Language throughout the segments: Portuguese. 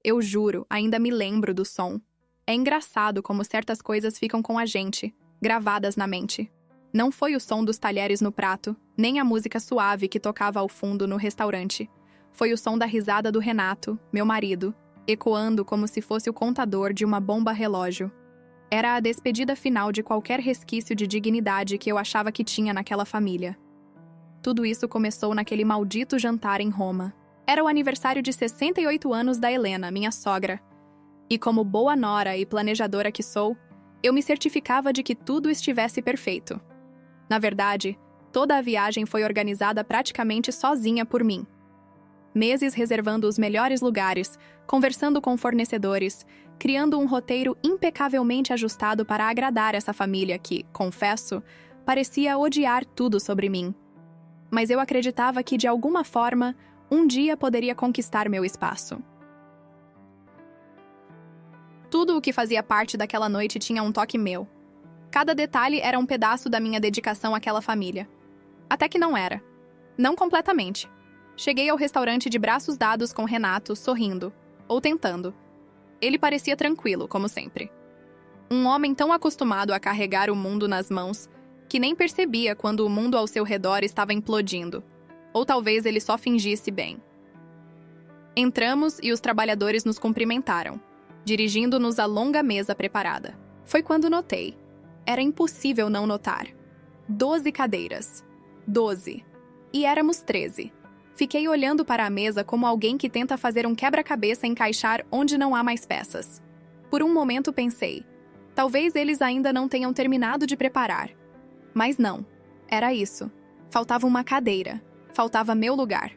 Eu juro, ainda me lembro do som. É engraçado como certas coisas ficam com a gente, gravadas na mente. Não foi o som dos talheres no prato, nem a música suave que tocava ao fundo no restaurante. Foi o som da risada do Renato, meu marido, ecoando como se fosse o contador de uma bomba relógio. Era a despedida final de qualquer resquício de dignidade que eu achava que tinha naquela família. Tudo isso começou naquele maldito jantar em Roma. Era o aniversário de 68 anos da Helena, minha sogra. E como boa nora e planejadora que sou, eu me certificava de que tudo estivesse perfeito. Na verdade, toda a viagem foi organizada praticamente sozinha por mim. Meses reservando os melhores lugares, conversando com fornecedores, criando um roteiro impecavelmente ajustado para agradar essa família que, confesso, parecia odiar tudo sobre mim. Mas eu acreditava que, de alguma forma, um dia poderia conquistar meu espaço. Tudo o que fazia parte daquela noite tinha um toque meu. Cada detalhe era um pedaço da minha dedicação àquela família. Até que não era. Não completamente. Cheguei ao restaurante de braços dados com Renato, sorrindo. Ou tentando. Ele parecia tranquilo, como sempre. Um homem tão acostumado a carregar o mundo nas mãos que nem percebia quando o mundo ao seu redor estava implodindo. Ou talvez ele só fingisse bem. Entramos e os trabalhadores nos cumprimentaram, dirigindo-nos à longa mesa preparada. Foi quando notei. Era impossível não notar. 12 cadeiras. 12. E éramos 13. Fiquei olhando para a mesa como alguém que tenta fazer um quebra-cabeça encaixar onde não há mais peças. Por um momento pensei, talvez eles ainda não tenham terminado de preparar. Mas não. Era isso. Faltava uma cadeira. Faltava meu lugar.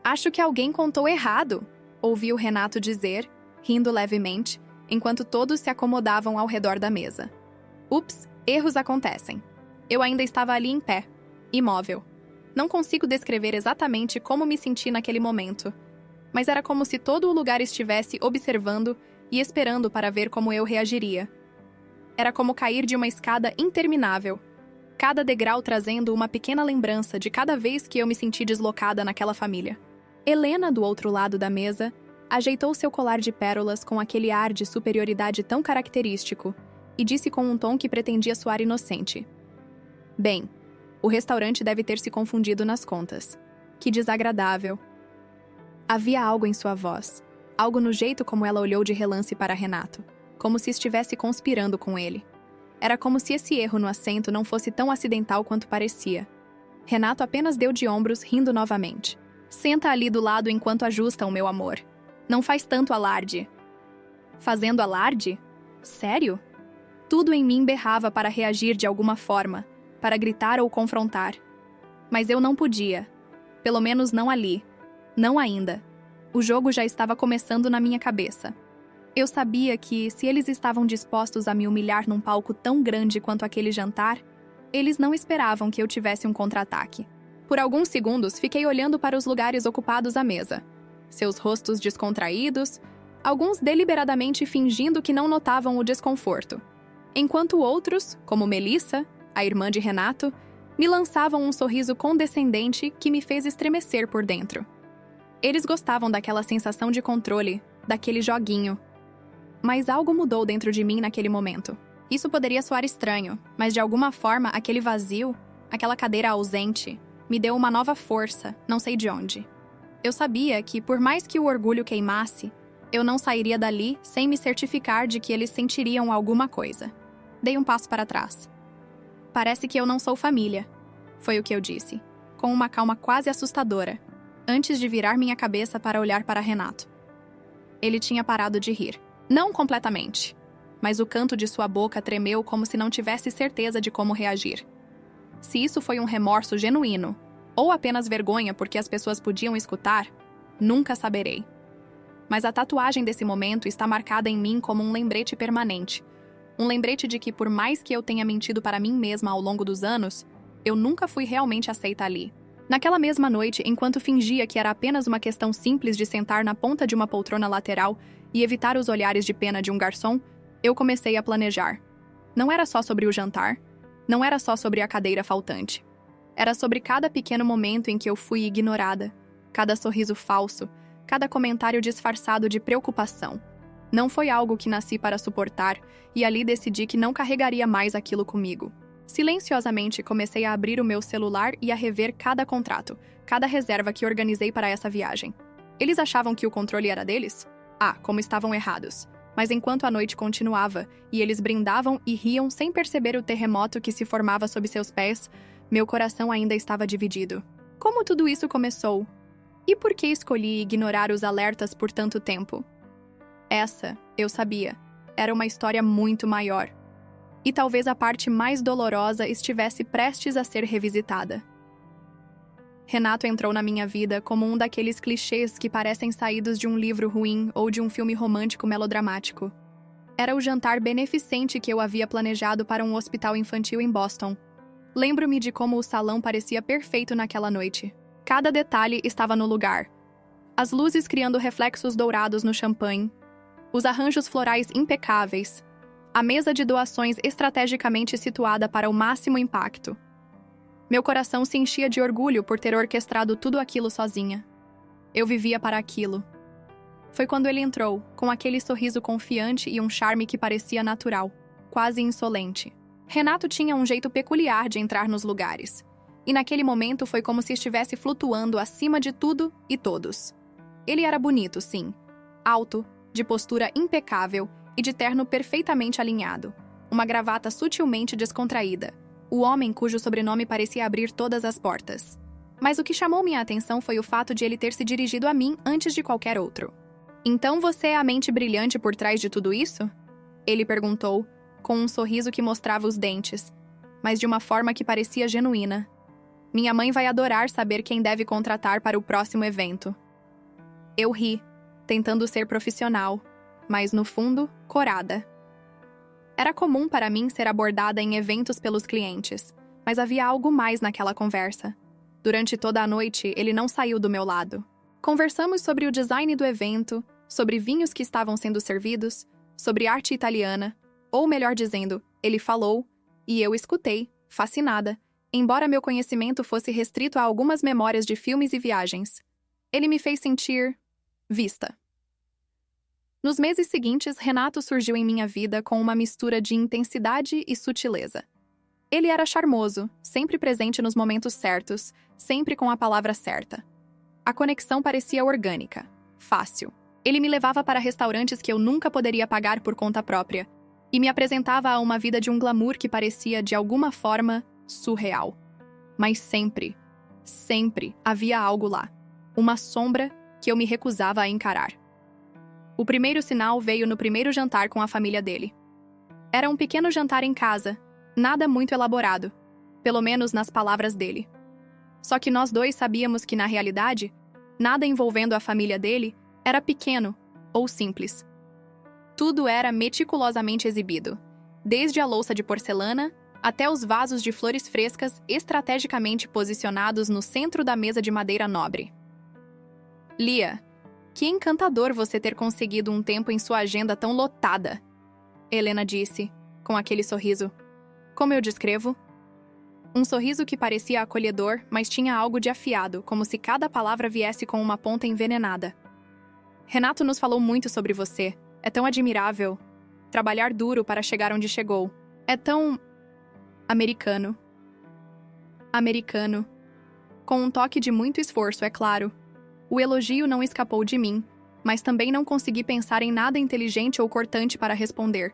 Acho que alguém contou errado, ouvi o Renato dizer, rindo levemente, enquanto todos se acomodavam ao redor da mesa. Ups, erros acontecem. Eu ainda estava ali em pé, imóvel. Não consigo descrever exatamente como me senti naquele momento, mas era como se todo o lugar estivesse observando e esperando para ver como eu reagiria. Era como cair de uma escada interminável, cada degrau trazendo uma pequena lembrança de cada vez que eu me senti deslocada naquela família. Helena, do outro lado da mesa, ajeitou seu colar de pérolas com aquele ar de superioridade tão característico e disse com um tom que pretendia soar inocente. Bem, o restaurante deve ter se confundido nas contas. Que desagradável. Havia algo em sua voz, algo no jeito como ela olhou de relance para Renato, como se estivesse conspirando com ele. Era como se esse erro no assento não fosse tão acidental quanto parecia. Renato apenas deu de ombros, rindo novamente. Senta ali do lado enquanto ajustam, meu amor. Não faz tanto alarde. Fazendo alarde? Sério? Tudo em mim berrava para reagir de alguma forma, para gritar ou confrontar. Mas eu não podia. Pelo menos não ali. Não ainda. O jogo já estava começando na minha cabeça. Eu sabia que, se eles estavam dispostos a me humilhar num palco tão grande quanto aquele jantar, eles não esperavam que eu tivesse um contra-ataque. Por alguns segundos, fiquei olhando para os lugares ocupados à mesa. Seus rostos descontraídos, alguns deliberadamente fingindo que não notavam o desconforto. Enquanto outros, como Melissa, a irmã de Renato, me lançavam um sorriso condescendente que me fez estremecer por dentro. Eles gostavam daquela sensação de controle, daquele joguinho. Mas algo mudou dentro de mim naquele momento. Isso poderia soar estranho, mas de alguma forma aquele vazio, aquela cadeira ausente, me deu uma nova força, não sei de onde. Eu sabia que, por mais que o orgulho queimasse, eu não sairia dali sem me certificar de que eles sentiriam alguma coisa. Dei um passo para trás. Parece que eu não sou família, foi o que eu disse, com uma calma quase assustadora, antes de virar minha cabeça para olhar para Renato. Ele tinha parado de rir. Não completamente, mas o canto de sua boca tremeu como se não tivesse certeza de como reagir. Se isso foi um remorso genuíno, ou apenas vergonha porque as pessoas podiam escutar, nunca saberei. Mas a tatuagem desse momento está marcada em mim como um lembrete permanente. Um lembrete de que, por mais que eu tenha mentido para mim mesma ao longo dos anos, eu nunca fui realmente aceita ali. Naquela mesma noite, enquanto fingia que era apenas uma questão simples de sentar na ponta de uma poltrona lateral e evitar os olhares de pena de um garçom, eu comecei a planejar. Não era só sobre o jantar, não era só sobre a cadeira faltante. Era sobre cada pequeno momento em que eu fui ignorada, cada sorriso falso, cada comentário disfarçado de preocupação. Não foi algo que nasci para suportar, e ali decidi que não carregaria mais aquilo comigo. Silenciosamente comecei a abrir o meu celular e a rever cada contrato, cada reserva que organizei para essa viagem. Eles achavam que o controle era deles? Ah, como estavam errados. Mas enquanto a noite continuava, e eles brindavam e riam sem perceber o terremoto que se formava sob seus pés, meu coração ainda estava dividido. Como tudo isso começou? E por que escolhi ignorar os alertas por tanto tempo? Essa, eu sabia, era uma história muito maior. E talvez a parte mais dolorosa estivesse prestes a ser revisitada. Renato entrou na minha vida como um daqueles clichês que parecem saídos de um livro ruim ou de um filme romântico melodramático. Era o jantar beneficente que eu havia planejado para um hospital infantil em Boston. Lembro-me de como o salão parecia perfeito naquela noite. Cada detalhe estava no lugar. As luzes criando reflexos dourados no champanhe, os arranjos florais impecáveis, a mesa de doações estrategicamente situada para o máximo impacto. Meu coração se enchia de orgulho por ter orquestrado tudo aquilo sozinha. Eu vivia para aquilo. Foi quando ele entrou, com aquele sorriso confiante e um charme que parecia natural, quase insolente. Renato tinha um jeito peculiar de entrar nos lugares. E naquele momento foi como se estivesse flutuando acima de tudo e todos. Ele era bonito, sim. Alto, de postura impecável e de terno perfeitamente alinhado. Uma gravata sutilmente descontraída. O homem cujo sobrenome parecia abrir todas as portas. Mas o que chamou minha atenção foi o fato de ele ter se dirigido a mim antes de qualquer outro. "Então você é a mente brilhante por trás de tudo isso?" Ele perguntou, com um sorriso que mostrava os dentes, mas de uma forma que parecia genuína. "Minha mãe vai adorar saber quem deve contratar para o próximo evento." Eu ri, tentando ser profissional, mas no fundo, corada. Era comum para mim ser abordada em eventos pelos clientes, mas havia algo mais naquela conversa. Durante toda a noite, ele não saiu do meu lado. Conversamos sobre o design do evento, sobre vinhos que estavam sendo servidos, sobre arte italiana, ou melhor dizendo, ele falou, e eu escutei, fascinada, embora meu conhecimento fosse restrito a algumas memórias de filmes e viagens. Ele me fez sentir vista. Nos meses seguintes, Renato surgiu em minha vida com uma mistura de intensidade e sutileza. Ele era charmoso, sempre presente nos momentos certos, sempre com a palavra certa. A conexão parecia orgânica, fácil. Ele me levava para restaurantes que eu nunca poderia pagar por conta própria e me apresentava a uma vida de um glamour que parecia, de alguma forma, surreal. Mas sempre havia algo lá. Uma sombra que eu me recusava a encarar. O primeiro sinal veio no primeiro jantar com a família dele. Era um pequeno jantar em casa, nada muito elaborado, pelo menos nas palavras dele. Só que nós dois sabíamos que, na realidade, nada envolvendo a família dele era pequeno ou simples. Tudo era meticulosamente exibido, desde a louça de porcelana até os vasos de flores frescas estrategicamente posicionados no centro da mesa de madeira nobre. "Lia, que encantador você ter conseguido um tempo em sua agenda tão lotada", Helena disse, com aquele sorriso. Como eu descrevo? Um sorriso que parecia acolhedor, mas tinha algo de afiado, como se cada palavra viesse com uma ponta envenenada. "Renato nos falou muito sobre você. É tão admirável. Trabalhar duro para chegar onde chegou. É tão... americano." Americano. Com um toque de muito esforço, é claro. O elogio não escapou de mim, mas também não consegui pensar em nada inteligente ou cortante para responder.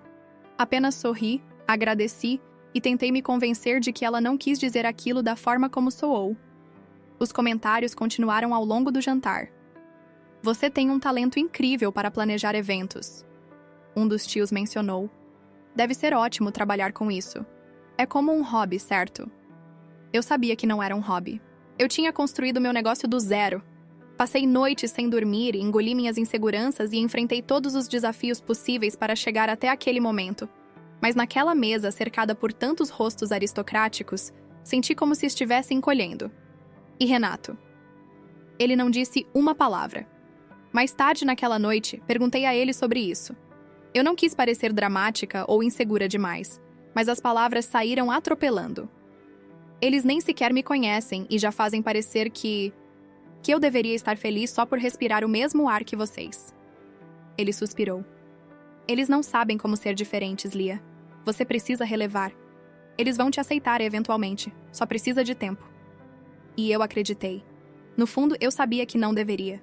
Apenas sorri, agradeci e tentei me convencer de que ela não quis dizer aquilo da forma como soou. Os comentários continuaram ao longo do jantar. "Você tem um talento incrível para planejar eventos", um dos tios mencionou. "Deve ser ótimo trabalhar com isso. É como um hobby, certo?" Eu sabia que não era um hobby. Eu tinha construído meu negócio do zero. Passei noites sem dormir, engoli minhas inseguranças e enfrentei todos os desafios possíveis para chegar até aquele momento. Mas naquela mesa, cercada por tantos rostos aristocráticos, senti como se estivesse encolhendo. E Renato? Ele não disse uma palavra. Mais tarde naquela noite, perguntei a ele sobre isso. Eu não quis parecer dramática ou insegura demais, mas as palavras saíram atropelando. "Eles nem sequer me conhecem e já fazem parecer que Que eu deveria estar feliz só por respirar o mesmo ar que vocês. Ele suspirou. Eles não sabem como ser diferentes, Lia. Você precisa relevar. Eles vão te aceitar eventualmente, só precisa de tempo. E eu acreditei. No fundo, eu sabia que não deveria.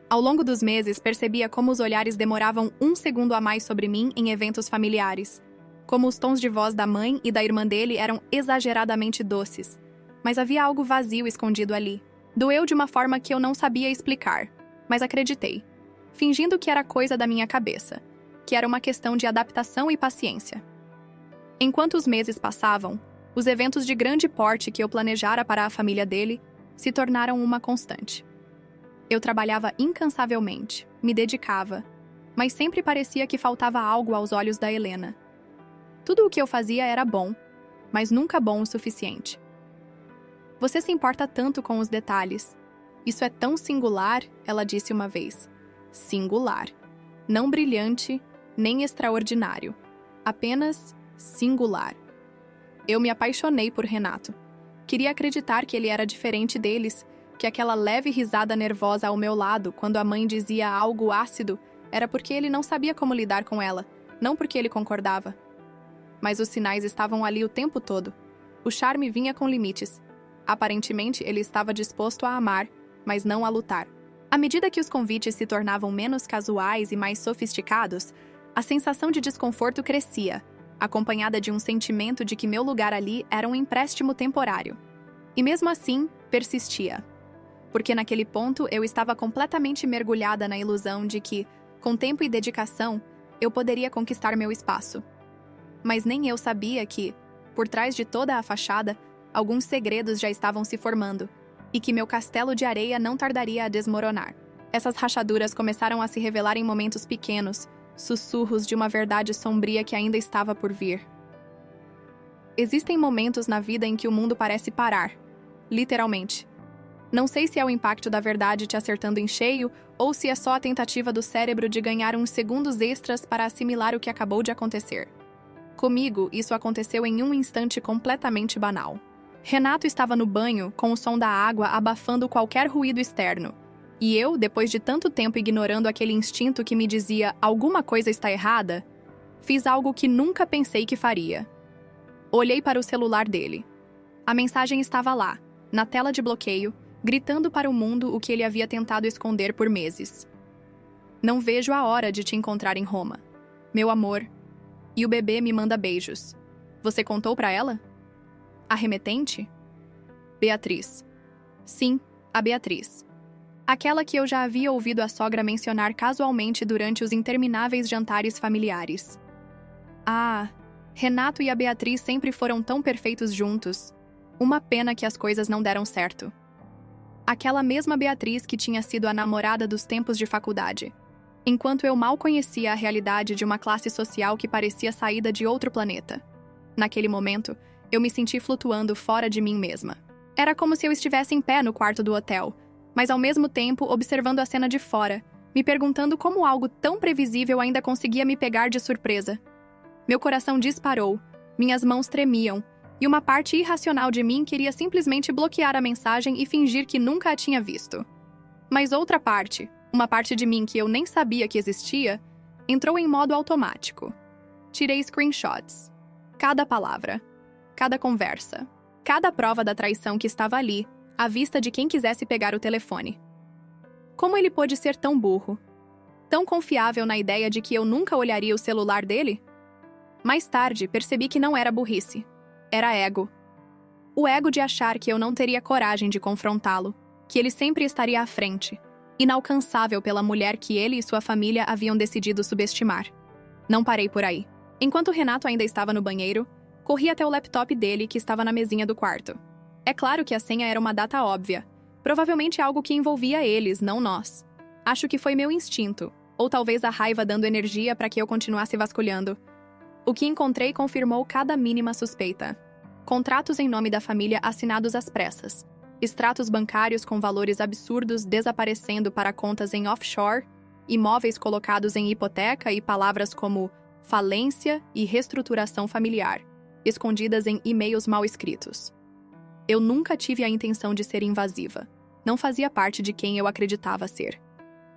Ao longo dos meses, percebia como os olhares demoravam 1 segundo a mais sobre mim em eventos familiares. Como os tons de voz da mãe e da irmã dele eram exageradamente doces. Mas havia algo vazio escondido ali. Doeu de uma forma que eu não sabia explicar, mas acreditei. Fingindo que era coisa da minha cabeça. Que era uma questão de adaptação e paciência. Enquanto os meses passavam, os eventos de grande porte que eu planejara para a família dele se tornaram uma constante. Eu trabalhava incansavelmente, me dedicava, mas sempre parecia que faltava algo aos olhos da Helena. Tudo o que eu fazia era bom, mas nunca bom o suficiente. Você se importa tanto com os detalhes. Isso é tão singular, ela disse uma vez. Singular. Não brilhante, nem extraordinário. Apenas singular. Eu me apaixonei por Renato. Queria acreditar que ele era diferente deles, que aquela leve risada nervosa ao meu lado quando a mãe dizia algo ácido era porque ele não sabia como lidar com ela, não porque ele concordava. Mas os sinais estavam ali o tempo todo. O charme vinha com limites. Aparentemente, ele estava disposto a amar, mas não a lutar. À medida que os convites se tornavam menos casuais e mais sofisticados, a sensação de desconforto crescia, acompanhada de um sentimento de que meu lugar ali era um empréstimo temporário. E mesmo assim, persistia. Porque naquele ponto eu estava completamente mergulhada na ilusão de que, com tempo e dedicação, eu poderia conquistar meu espaço. Mas nem eu sabia que, por trás de toda a fachada, alguns segredos já estavam se formando, e que meu castelo de areia não tardaria a desmoronar. Essas rachaduras começaram a se revelar em momentos pequenos, sussurros de uma verdade sombria que ainda estava por vir. Existem momentos na vida em que o mundo parece parar, literalmente. Não sei se é o impacto da verdade te acertando em cheio ou se é só a tentativa do cérebro de ganhar uns segundos extras para assimilar o que acabou de acontecer. Comigo, isso aconteceu em um instante completamente banal. Renato estava no banho, com o som da água abafando qualquer ruído externo. E eu, depois de tanto tempo ignorando aquele instinto que me dizia alguma coisa está errada, fiz algo que nunca pensei que faria. Olhei para o celular dele. A mensagem estava lá, na tela de bloqueio, gritando para o mundo o que ele havia tentado esconder por meses. Não vejo a hora de te encontrar em Roma. Meu amor. E o bebê me manda beijos. Você contou para ela? A remetente? Beatriz. Sim, a Beatriz. Aquela que eu já havia ouvido a sogra mencionar casualmente durante os intermináveis jantares familiares. Ah, Renato e a Beatriz sempre foram tão perfeitos juntos. Uma pena que as coisas não deram certo. Aquela mesma Beatriz que tinha sido a namorada dos tempos de faculdade, enquanto eu mal conhecia a realidade de uma classe social que parecia saída de outro planeta. Naquele momento, eu me senti flutuando fora de mim mesma. Era como se eu estivesse em pé no quarto do hotel, mas ao mesmo tempo observando a cena de fora, me perguntando como algo tão previsível ainda conseguia me pegar de surpresa. Meu coração disparou, minhas mãos tremiam, e uma parte irracional de mim queria simplesmente bloquear a mensagem e fingir que nunca a tinha visto. Mas outra parte, uma parte de mim que eu nem sabia que existia, entrou em modo automático. Tirei screenshots. Cada palavra, cada conversa, cada prova da traição que estava ali, à vista de quem quisesse pegar o telefone. Como ele pôde ser tão burro? Tão confiável na ideia de que eu nunca olharia o celular dele? Mais tarde, percebi que não era burrice. Era ego. O ego de achar que eu não teria coragem de confrontá-lo, que ele sempre estaria à frente, inalcançável pela mulher que ele e sua família haviam decidido subestimar. Não parei por aí. Enquanto Renato ainda estava no banheiro, corri até o laptop dele que estava na mesinha do quarto. É claro que a senha era uma data óbvia. Provavelmente algo que envolvia eles, não nós. Acho que foi meu instinto, ou talvez a raiva dando energia para que eu continuasse vasculhando. O que encontrei confirmou cada mínima suspeita. Contratos em nome da família assinados às pressas. Extratos bancários com valores absurdos desaparecendo para contas em offshore, imóveis colocados em hipoteca e palavras como falência e reestruturação familiar, escondidas em e-mails mal escritos. Eu nunca tive a intenção de ser invasiva. não fazia parte de quem eu acreditava ser.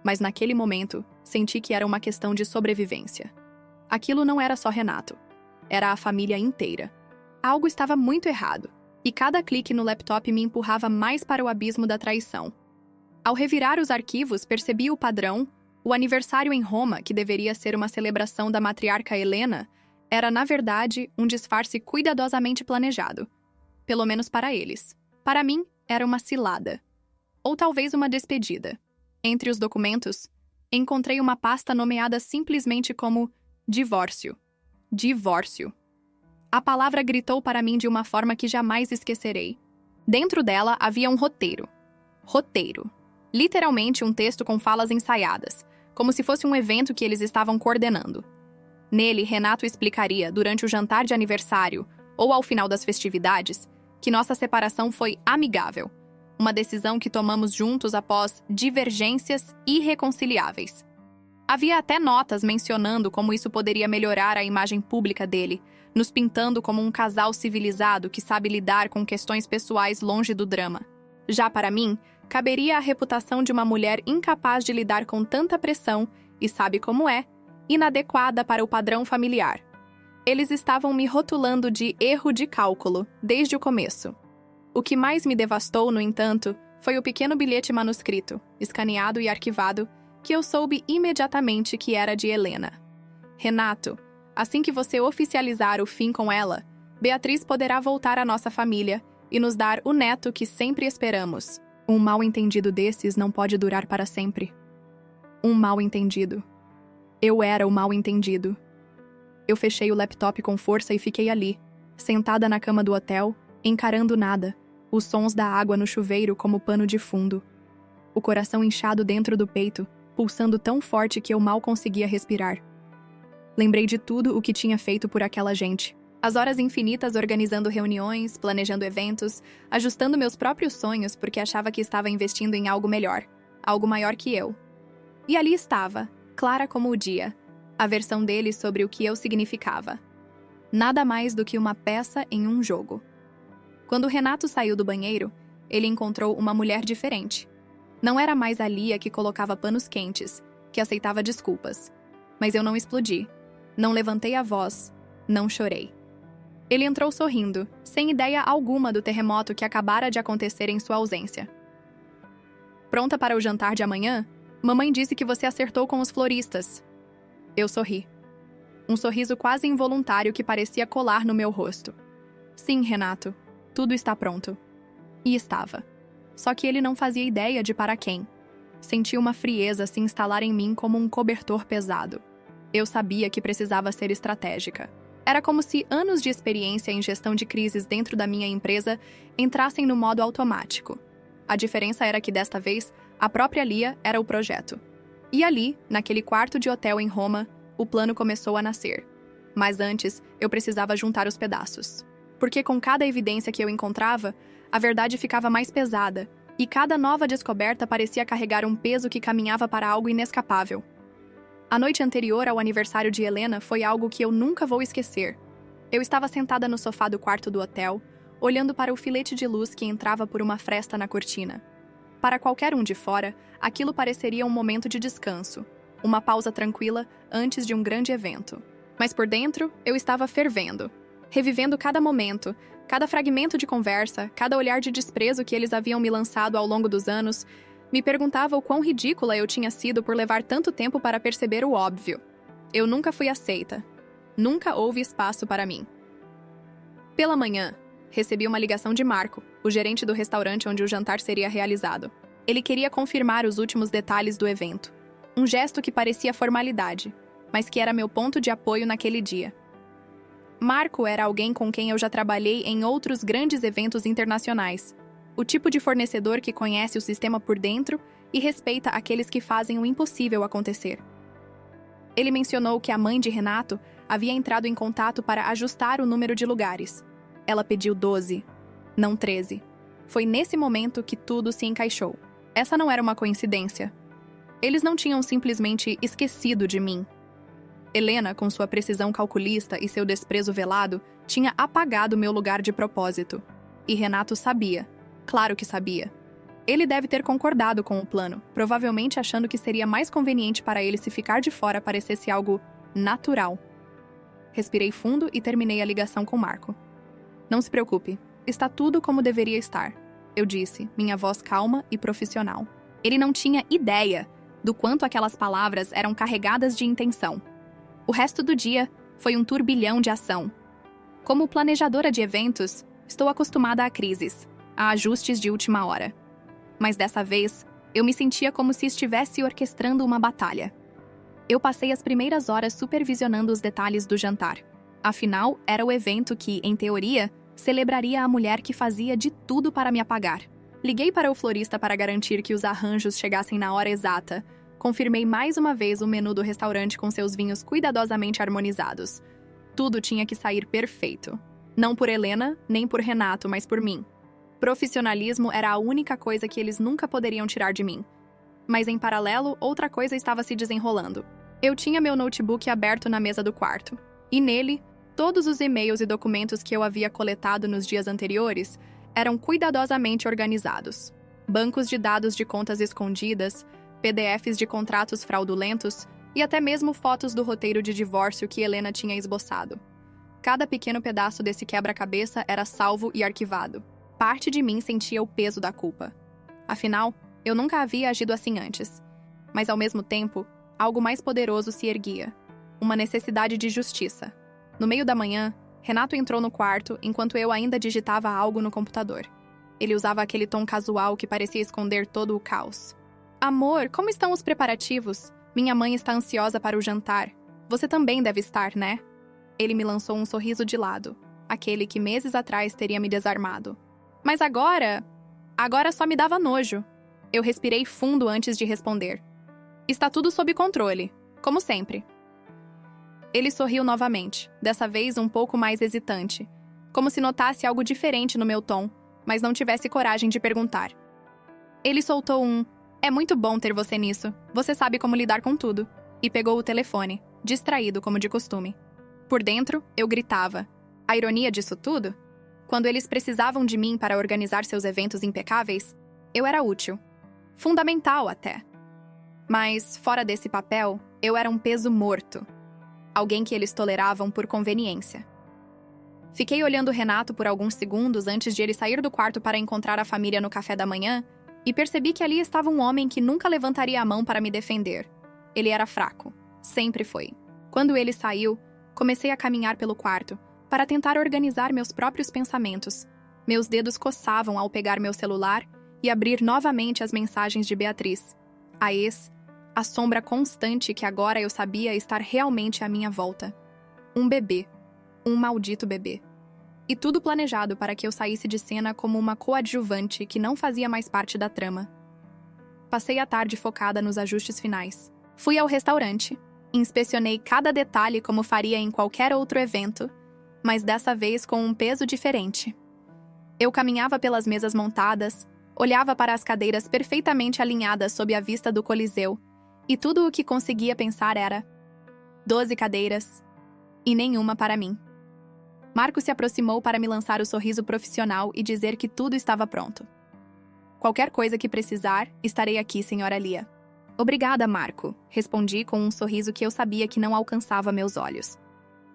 Mas naquele momento, senti que era uma questão de sobrevivência. Aquilo não era só Renato. Era a família inteira. Algo estava muito errado, e cada clique no laptop me empurrava mais para o abismo da traição. Ao revirar os arquivos, percebi o padrão. O aniversário em Roma, que deveria ser uma celebração da matriarca Helena, era, na verdade, um disfarce cuidadosamente planejado. Pelo menos para eles. Para mim, era uma cilada. Ou talvez uma despedida. Entre os documentos, encontrei uma pasta nomeada simplesmente como divórcio. Divórcio. A palavra gritou para mim de uma forma que jamais esquecerei. Dentro dela havia um roteiro. Roteiro. Literalmente um texto com falas ensaiadas, como se fosse um evento que eles estavam coordenando. Nele, Renato explicaria, durante o jantar de aniversário ou ao final das festividades, que nossa separação foi amigável. Uma decisão que tomamos juntos após divergências irreconciliáveis. Havia até notas mencionando como isso poderia melhorar a imagem pública dele, nos pintando como um casal civilizado que sabe lidar com questões pessoais longe do drama. Já para mim, caberia a reputação de uma mulher incapaz de lidar com tanta pressão e sabe como é, inadequada para o padrão familiar. Eles estavam me rotulando de erro de cálculo desde o começo. O que mais me devastou, no entanto, foi o pequeno bilhete manuscrito, escaneado e arquivado, que eu soube imediatamente que era de Helena. Renato, assim que você oficializar o fim com ela, Beatriz poderá voltar à nossa família e nos dar o neto que sempre esperamos. Um mal-entendido desses não pode durar para sempre. Um mal-entendido. Eu era o mal-entendido. Eu fechei o laptop com força e fiquei ali, sentada na cama do hotel, encarando nada, os sons da água no chuveiro como pano de fundo. O coração inchado dentro do peito, pulsando tão forte que eu mal conseguia respirar. Lembrei de tudo o que tinha feito por aquela gente. As horas infinitas organizando reuniões, planejando eventos, ajustando meus próprios sonhos porque achava que estava investindo em algo melhor, algo maior que eu. E ali estava, clara como o dia, a versão dele sobre o que eu significava. Nada mais do que uma peça em um jogo. Quando Renato saiu do banheiro, ele encontrou uma mulher diferente. Não era mais a Lia que colocava panos quentes, que aceitava desculpas. Mas eu não explodi. Não levantei a voz. Não chorei. Ele entrou sorrindo, sem ideia alguma do terremoto que acabara de acontecer em sua ausência. Pronta para o jantar de amanhã? Mamãe disse que você acertou com os floristas. Eu sorri. Um sorriso quase involuntário que parecia colar no meu rosto. Sim, Renato. Tudo está pronto. E estava. Só que ele não fazia ideia de para quem. Senti uma frieza se instalar em mim como um cobertor pesado. Eu sabia que precisava ser estratégica. Era como se anos de experiência em gestão de crises dentro da minha empresa entrassem no modo automático. A diferença era que desta vez, a própria Lia era o projeto. E ali, naquele quarto de hotel em Roma, o plano começou a nascer. Mas antes, eu precisava juntar os pedaços. Porque com cada evidência que eu encontrava, a verdade ficava mais pesada, e cada nova descoberta parecia carregar um peso que caminhava para algo inescapável. A noite anterior ao aniversário de Helena foi algo que eu nunca vou esquecer. Eu estava sentada no sofá do quarto do hotel, olhando para o filete de luz que entrava por uma fresta na cortina. Para qualquer um de fora, aquilo pareceria um momento de descanso, uma pausa tranquila antes de um grande evento. Mas por dentro, eu estava fervendo. Revivendo cada momento, cada fragmento de conversa, cada olhar de desprezo que eles haviam me lançado ao longo dos anos, me perguntava o quão ridícula eu tinha sido por levar tanto tempo para perceber o óbvio. Eu nunca fui aceita. Nunca houve espaço para mim. Pela manhã, recebi uma ligação de Marco, o gerente do restaurante onde o jantar seria realizado. Ele queria confirmar os últimos detalhes do evento. Um gesto que parecia formalidade, mas que era meu ponto de apoio naquele dia. Marco era alguém com quem eu já trabalhei em outros grandes eventos internacionais. O tipo de fornecedor que conhece o sistema por dentro e respeita aqueles que fazem o impossível acontecer. Ele mencionou que a mãe de Renato havia entrado em contato para ajustar o número de lugares. Ela pediu 12, não 13. Foi nesse momento que tudo se encaixou. Essa não era uma coincidência. Eles não tinham simplesmente esquecido de mim. Helena, com sua precisão calculista e seu desprezo velado, tinha apagado meu lugar de propósito. E Renato sabia. Claro que sabia. Ele deve ter concordado com o plano, provavelmente achando que seria mais conveniente para ele se ficar de fora parecesse algo natural. Respirei fundo e terminei a ligação com Marco. Não se preocupe, está tudo como deveria estar, eu disse, minha voz calma e profissional. Ele não tinha ideia do quanto aquelas palavras eram carregadas de intenção. O resto do dia foi um turbilhão de ação. Como planejadora de eventos, estou acostumada a crises, a ajustes de última hora. Mas dessa vez, eu me sentia como se estivesse orquestrando uma batalha. Eu passei as primeiras horas supervisionando os detalhes do jantar. Afinal, era o evento que, em teoria, celebraria a mulher que fazia de tudo para me apagar. Liguei para o florista para garantir que os arranjos chegassem na hora exata. Confirmei mais uma vez o menu do restaurante com seus vinhos cuidadosamente harmonizados. Tudo tinha que sair perfeito. Não por Helena, nem por Renato, mas por mim. Profissionalismo era a única coisa que eles nunca poderiam tirar de mim. Mas, em paralelo, outra coisa estava se desenrolando. Eu tinha meu notebook aberto na mesa do quarto. E nele, todos os e-mails e documentos que eu havia coletado nos dias anteriores eram cuidadosamente organizados. Bancos de dados de contas escondidas, PDFs de contratos fraudulentos e até mesmo fotos do roteiro de divórcio que Helena tinha esboçado. Cada pequeno pedaço desse quebra-cabeça era salvo e arquivado. Parte de mim sentia o peso da culpa. Afinal, eu nunca havia agido assim antes. Mas, ao mesmo tempo, algo mais poderoso se erguia. Uma necessidade de justiça. No meio da manhã, Renato entrou no quarto enquanto eu ainda digitava algo no computador. Ele usava aquele tom casual que parecia esconder todo o caos. Amor, como estão os preparativos? Minha mãe está ansiosa para o jantar. Você também deve estar, né? Ele me lançou um sorriso de lado. Aquele que meses atrás teria me desarmado. Mas agora só me dava nojo. Eu respirei fundo antes de responder. Está tudo sob controle, como sempre. Ele sorriu novamente, dessa vez um pouco mais hesitante, como se notasse algo diferente no meu tom, mas não tivesse coragem de perguntar. Ele soltou um: "É muito bom ter você nisso, você sabe como lidar com tudo", e pegou o telefone, distraído como de costume. Por dentro, eu gritava. A ironia disso tudo? Quando eles precisavam de mim para organizar seus eventos impecáveis, eu era útil. Fundamental, até. Mas, fora desse papel, eu era um peso morto. Alguém que eles toleravam por conveniência. Fiquei olhando Renato por alguns segundos antes de ele sair do quarto para encontrar a família no café da manhã e percebi que ali estava um homem que nunca levantaria a mão para me defender. Ele era fraco. Sempre foi. Quando ele saiu, comecei a caminhar pelo quarto para tentar organizar meus próprios pensamentos. Meus dedos coçavam ao pegar meu celular e abrir novamente as mensagens de Beatriz. A ex, a sombra constante que agora eu sabia estar realmente à minha volta. Um bebê. Um maldito bebê. E tudo planejado para que eu saísse de cena como uma coadjuvante que não fazia mais parte da trama. Passei a tarde focada nos ajustes finais. Fui ao restaurante. Inspecionei cada detalhe como faria em qualquer outro evento, mas dessa vez com um peso diferente. Eu caminhava pelas mesas montadas, olhava para as cadeiras perfeitamente alinhadas sob a vista do Coliseu, e tudo o que conseguia pensar era: 12 cadeiras, e nenhuma para mim. Marco se aproximou para me lançar o sorriso profissional e dizer que tudo estava pronto. Qualquer coisa que precisar, estarei aqui, senhora Lia. Obrigada, Marco, respondi com um sorriso que eu sabia que não alcançava meus olhos.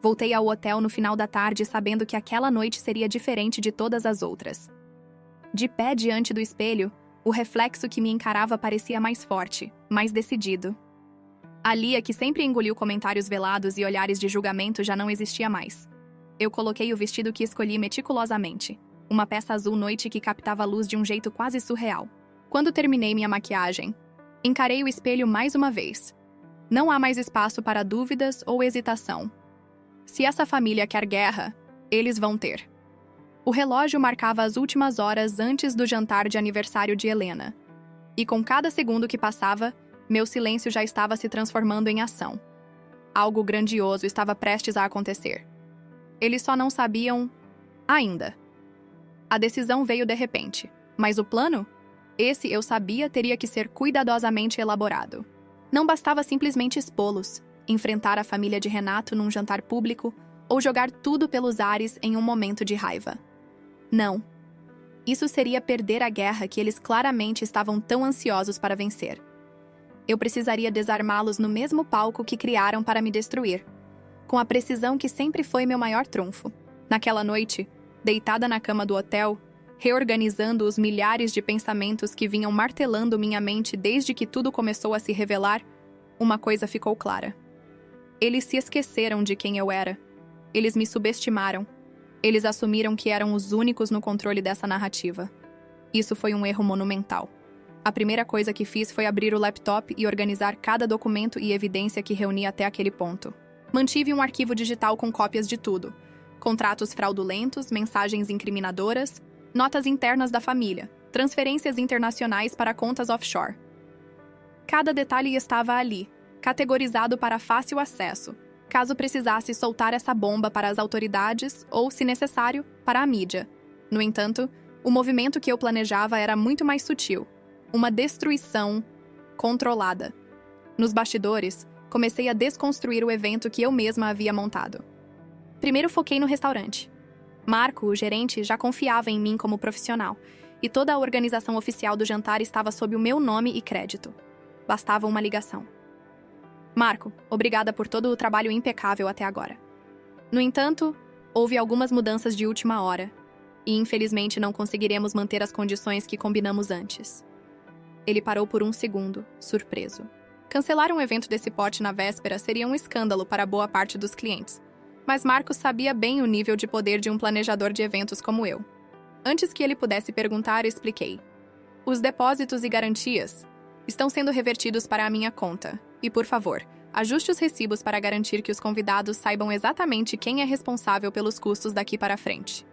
Voltei ao hotel no final da tarde sabendo que aquela noite seria diferente de todas as outras. De pé diante do espelho, o reflexo que me encarava parecia mais forte, mais decidido. A Lia, que sempre engoliu comentários velados e olhares de julgamento, já não existia mais. Eu coloquei o vestido que escolhi meticulosamente, uma peça azul noite que captava a luz de um jeito quase surreal. Quando terminei minha maquiagem, encarei o espelho mais uma vez. Não há mais espaço para dúvidas ou hesitação. Se essa família quer guerra, eles vão ter. O relógio marcava as últimas horas antes do jantar de aniversário de Helena. E com cada segundo que passava, meu silêncio já estava se transformando em ação. Algo grandioso estava prestes a acontecer. Eles só não sabiam ainda. A decisão veio de repente, mas o plano? Esse eu sabia teria que ser cuidadosamente elaborado. Não bastava simplesmente expô-los, enfrentar a família de Renato num jantar público ou jogar tudo pelos ares em um momento de raiva. Não. Isso seria perder a guerra que eles claramente estavam tão ansiosos para vencer. Eu precisaria desarmá-los no mesmo palco que criaram para me destruir, com a precisão que sempre foi meu maior trunfo. Naquela noite, deitada na cama do hotel, reorganizando os milhares de pensamentos que vinham martelando minha mente desde que tudo começou a se revelar, uma coisa ficou clara. Eles se esqueceram de quem eu era. Eles me subestimaram. Eles assumiram que eram os únicos no controle dessa narrativa. Isso foi um erro monumental. A primeira coisa que fiz foi abrir o laptop e organizar cada documento e evidência que reuni até aquele ponto. Mantive um arquivo digital com cópias de tudo: contratos fraudulentos, mensagens incriminadoras, notas internas da família, transferências internacionais para contas offshore. Cada detalhe estava ali, categorizado para fácil acesso, caso precisasse soltar essa bomba para as autoridades ou, se necessário, para a mídia. No entanto, o movimento que eu planejava era muito mais sutil. Uma destruição controlada. Nos bastidores, comecei a desconstruir o evento que eu mesma havia montado. Primeiro foquei no restaurante. Marco, o gerente, já confiava em mim como profissional, e toda a organização oficial do jantar estava sob o meu nome e crédito. Bastava uma ligação. Marco, obrigada por todo o trabalho impecável até agora. No entanto, houve algumas mudanças de última hora, e infelizmente não conseguiremos manter as condições que combinamos antes. Ele parou por um segundo, surpreso. Cancelar um evento desse porte na véspera seria um escândalo para boa parte dos clientes, mas Marcos sabia bem o nível de poder de um planejador de eventos como eu. Antes que ele pudesse perguntar, expliquei. Os depósitos e garantias estão sendo revertidos para a minha conta, e, por favor, ajuste os recibos para garantir que os convidados saibam exatamente quem é responsável pelos custos daqui para frente.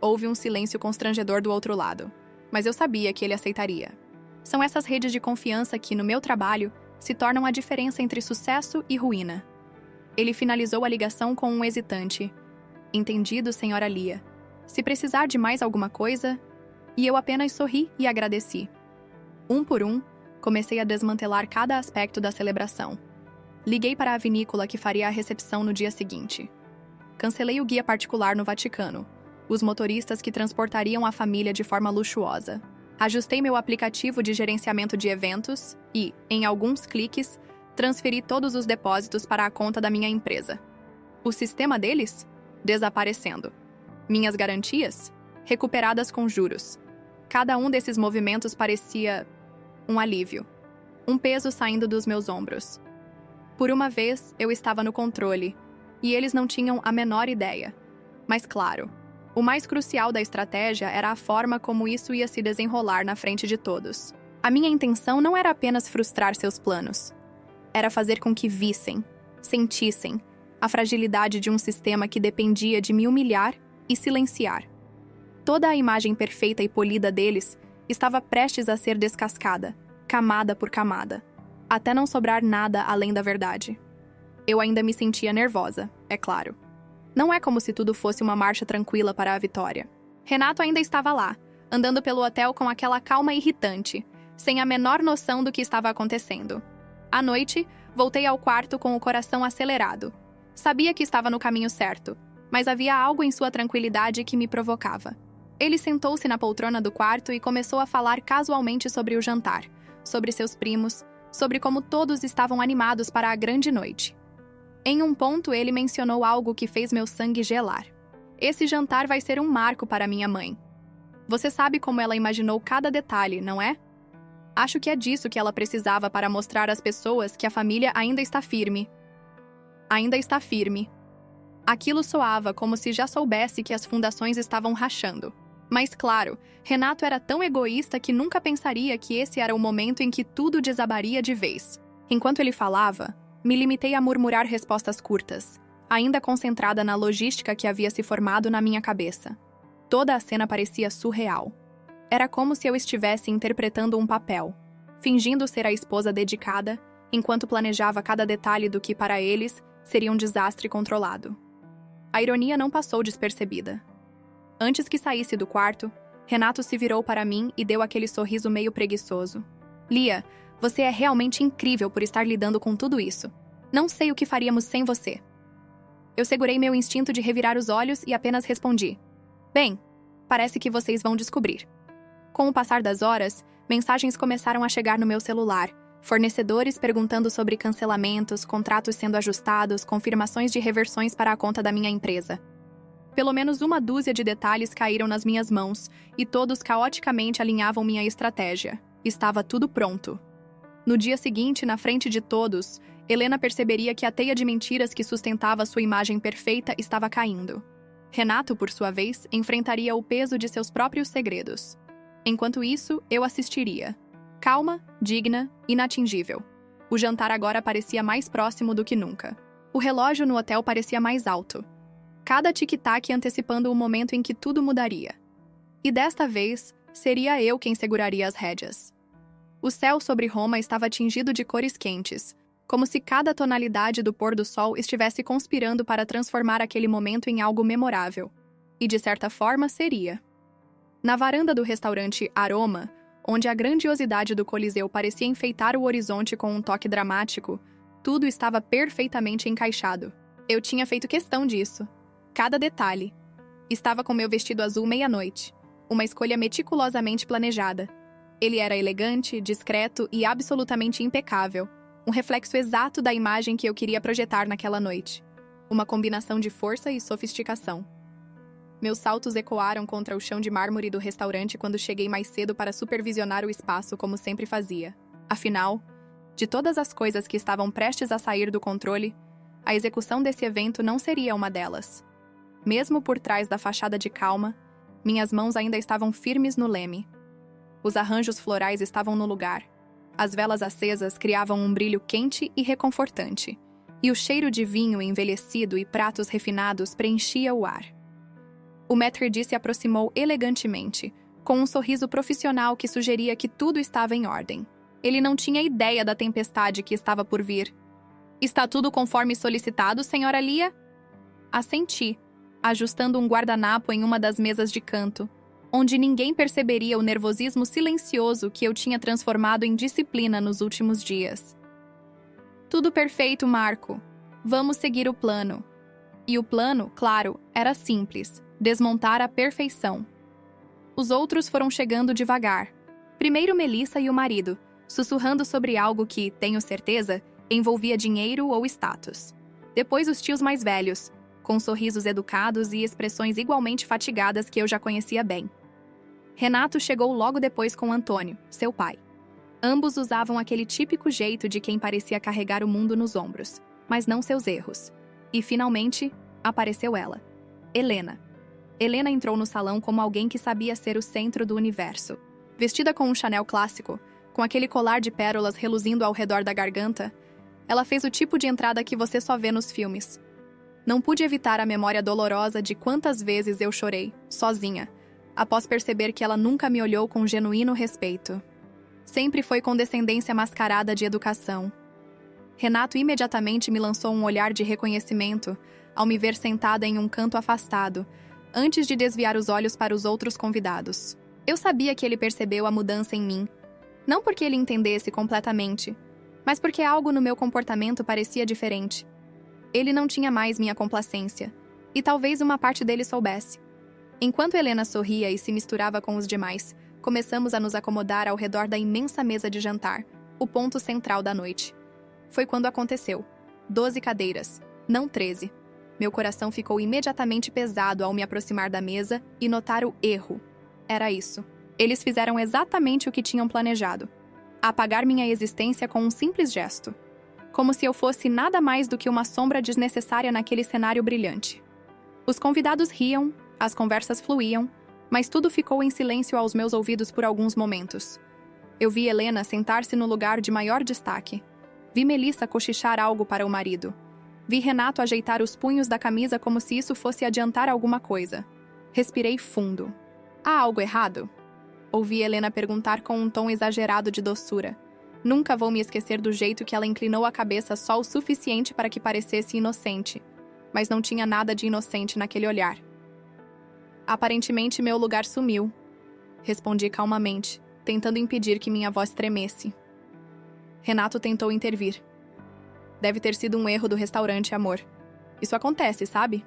Houve um silêncio constrangedor do outro lado, mas eu sabia que ele aceitaria. São essas redes de confiança que, no meu trabalho, se tornam a diferença entre sucesso e ruína. Ele finalizou a ligação com um hesitante. Entendido, senhora Lia. Se precisar de mais alguma coisa... E eu apenas sorri e agradeci. Um por um, comecei a desmantelar cada aspecto da celebração. Liguei para a vinícola que faria a recepção no dia seguinte. Cancelei o guia particular no Vaticano, os motoristas que transportariam a família de forma luxuosa. Ajustei meu aplicativo de gerenciamento de eventos e, em alguns cliques, transferi todos os depósitos para a conta da minha empresa. O sistema deles? Desaparecendo. Minhas garantias? Recuperadas com juros. Cada um desses movimentos parecia um alívio. Um peso saindo dos meus ombros. Por uma vez, eu estava no controle, e eles não tinham a menor ideia. Mas claro, o mais crucial da estratégia era a forma como isso ia se desenrolar na frente de todos. A minha intenção não era apenas frustrar seus planos. Era fazer com que vissem, sentissem, a fragilidade de um sistema que dependia de me humilhar e silenciar. Toda a imagem perfeita e polida deles estava prestes a ser descascada, camada por camada, até não sobrar nada além da verdade. Eu ainda me sentia nervosa, é claro. Não é como se tudo fosse uma marcha tranquila para a vitória. Renato ainda estava lá, andando pelo hotel com aquela calma irritante, sem a menor noção do que estava acontecendo. À noite, voltei ao quarto com o coração acelerado. Sabia que estava no caminho certo, mas havia algo em sua tranquilidade que me provocava. Ele sentou-se na poltrona do quarto e começou a falar casualmente sobre o jantar, sobre seus primos, sobre como todos estavam animados para a grande noite. Em um ponto, ele mencionou algo que fez meu sangue gelar. Esse jantar vai ser um marco para minha mãe. Você sabe como ela imaginou cada detalhe, não é? Acho que é disso que ela precisava para mostrar às pessoas que a família ainda está firme. Ainda está firme. Aquilo soava como se já soubesse que as fundações estavam rachando. Mas, claro, Renato era tão egoísta que nunca pensaria que esse era o momento em que tudo desabaria de vez. Enquanto ele falava, me limitei a murmurar respostas curtas, ainda concentrada na logística que havia se formado na minha cabeça. Toda a cena parecia surreal. Era como se eu estivesse interpretando um papel, fingindo ser a esposa dedicada, enquanto planejava cada detalhe do que, para eles, seria um desastre controlado. A ironia não passou despercebida. Antes que saísse do quarto, Renato se virou para mim e deu aquele sorriso meio preguiçoso. Lia, você é realmente incrível por estar lidando com tudo isso. Não sei o que faríamos sem você. Eu segurei meu instinto de revirar os olhos e apenas respondi. Bem, Parece que vocês vão descobrir. Com o passar das horas, mensagens começaram a chegar no meu celular. Fornecedores perguntando sobre cancelamentos, contratos sendo ajustados, confirmações de reversões para a conta da minha empresa. Pelo menos uma dúzia de detalhes caíram nas minhas mãos, e todos caoticamente alinhavam minha estratégia. Estava tudo pronto. No dia seguinte, na frente de todos, Helena perceberia que a teia de mentiras que sustentava sua imagem perfeita estava caindo. Renato, por sua vez, enfrentaria o peso de seus próprios segredos. Enquanto isso, eu assistiria. Calma, digna, inatingível. O jantar agora parecia mais próximo do que nunca. O relógio no hotel parecia mais alto. Cada tic-tac antecipando o momento em que tudo mudaria. E desta vez, seria eu quem seguraria as rédeas. O céu sobre Roma estava tingido de cores quentes, como se cada tonalidade do pôr do sol estivesse conspirando para transformar aquele momento em algo memorável. E de certa forma seria. Na varanda do restaurante Aroma, onde a grandiosidade do Coliseu parecia enfeitar o horizonte com um toque dramático, tudo estava perfeitamente encaixado. Eu tinha feito questão disso. Cada detalhe. Estava com meu vestido azul meia-noite, uma escolha meticulosamente planejada. Ele era elegante, discreto e absolutamente impecável, um reflexo exato da imagem que eu queria projetar naquela noite. Uma combinação de força e sofisticação. Meus saltos ecoaram contra o chão de mármore do restaurante quando cheguei mais cedo para supervisionar o espaço como sempre fazia. Afinal, de todas as coisas que estavam prestes a sair do controle, a execução desse evento não seria uma delas. Mesmo por trás da fachada de calma, minhas mãos ainda estavam firmes no leme. Os arranjos florais estavam no lugar. As velas acesas criavam um brilho quente e reconfortante, e o cheiro de vinho envelhecido e pratos refinados preenchia o ar. O maître se aproximou elegantemente, com um sorriso profissional que sugeria que tudo estava em ordem. Ele não tinha ideia da tempestade que estava por vir. "Está tudo conforme solicitado, senhora Lia?" Assenti, ajustando um guardanapo em uma das mesas de canto, onde ninguém perceberia o nervosismo silencioso que eu tinha transformado em disciplina nos últimos dias. "Tudo perfeito, Marco. Vamos seguir o plano." E o plano, claro, era simples: desmontar à perfeição. Os outros foram chegando devagar. Primeiro Melissa e o marido, sussurrando sobre algo que, tenho certeza, envolvia dinheiro ou status. Depois os tios mais velhos, com sorrisos educados e expressões igualmente fatigadas que eu já conhecia bem. Renato chegou logo depois com Antônio, seu pai. Ambos usavam aquele típico jeito de quem parecia carregar o mundo nos ombros, mas não seus erros. E, finalmente, apareceu ela. Helena. Helena entrou no salão como alguém que sabia ser o centro do universo. Vestida com um Chanel clássico, com aquele colar de pérolas reluzindo ao redor da garganta, ela fez o tipo de entrada que você só vê nos filmes. Não pude evitar a memória dolorosa de quantas vezes eu chorei, sozinha, após perceber que ela nunca me olhou com genuíno respeito. Sempre foi condescendência mascarada de educação. Renato imediatamente me lançou um olhar de reconhecimento ao me ver sentada em um canto afastado, antes de desviar os olhos para os outros convidados. Eu sabia que ele percebeu a mudança em mim, não porque ele entendesse completamente, mas porque algo no meu comportamento parecia diferente. Ele não tinha mais minha complacência, e talvez uma parte dele soubesse. Enquanto Helena sorria e se misturava com os demais, começamos a nos acomodar ao redor da imensa mesa de jantar, o ponto central da noite. Foi quando aconteceu. 12 cadeiras, não 13. Meu coração ficou imediatamente pesado ao me aproximar da mesa e notar o erro. Era isso. Eles fizeram exatamente o que tinham planejado: apagar minha existência com um simples gesto. Como se eu fosse nada mais do que uma sombra desnecessária naquele cenário brilhante. Os convidados riam, as conversas fluíam, mas tudo ficou em silêncio aos meus ouvidos por alguns momentos. Eu vi Helena sentar-se no lugar de maior destaque. Vi Melissa cochichar algo para o marido. Vi Renato ajeitar os punhos da camisa como se isso fosse adiantar alguma coisa. Respirei fundo. "Há algo errado?" Ouvi Helena perguntar com um tom exagerado de doçura. Nunca vou me esquecer do jeito que ela inclinou a cabeça só o suficiente para que parecesse inocente, mas não tinha nada de inocente naquele olhar. "Aparentemente meu lugar sumiu", respondi calmamente, tentando impedir que minha voz tremesse. Renato tentou intervir. "Deve ter sido um erro do restaurante, amor. Isso acontece, sabe?"